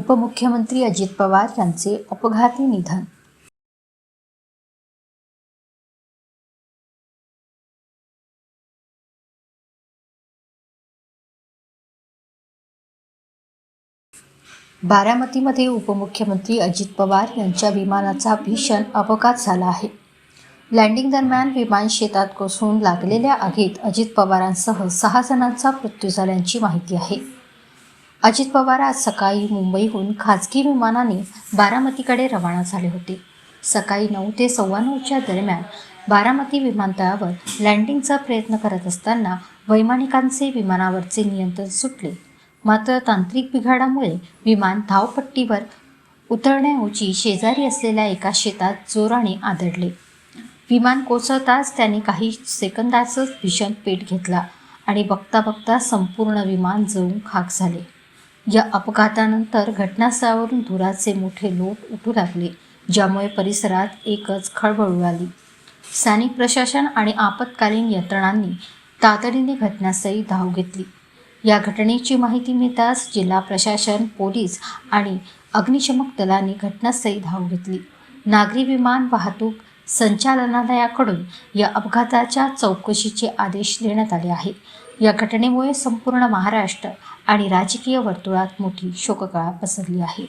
उपमुख्यमंत्री अजित पवार यांचे अपघाती निधन। बारामतीमध्ये उपमुख्यमंत्री अजित पवार यांच्या विमानाचा भीषण अपघात झाला आहे। लँडिंग दरम्यान विमान शेतात कोसळून लागलेल्या आगीत अजित पवारांसह 6 जणांचा मृत्यू झाल्याची माहिती आहे। अजित पवार आज सकाळी मुंबईहून खासगी विमानाने बारामतीकडे रवाना झाले होते। सकाळी 9 ते 9:15च्या दरम्यान बारामती विमानतळावर लँडिंगचा प्रयत्न करत असताना वैमानिकांचे विमानावरचे नियंत्रण सुटले। मात्र तांत्रिक बिघाडामुळे विमान धावपट्टीवर उतरण्याऐवजी शेजारी असलेल्या एका शेतात जोराने आदळले। विमान कोसळताच त्याने काही सेकंदातच भीषण पेट घेतला आणि बघता बघता संपूर्ण विमान जळून खाक झाले। या अपघातानंतर घटनास्थळावरून धुराचे मोठे लोट उठू लागले, ज्यामुळे परिसरात एकच खळबळ उडाली। स्थानिक प्रशासन आणि आपत्कालीन यंत्रणांनी तातडीने घटनास्थळी धाव घेतली। या घटनेची माहिती मिळताच जिल्हा प्रशासन, पोलीस आणि अग्निशमन दलाने घटनास्थळी धाव घेतली। नागरी विमान वाहतूक संचालनालयाकडून या अपघाताच्या चौकशीचे आदेश देण्यात आले आहे। या घटनेमुळे संपूर्ण महाराष्ट्र आणि राजकीय वर्तुळात मोठी शोककळा पसरली आहे।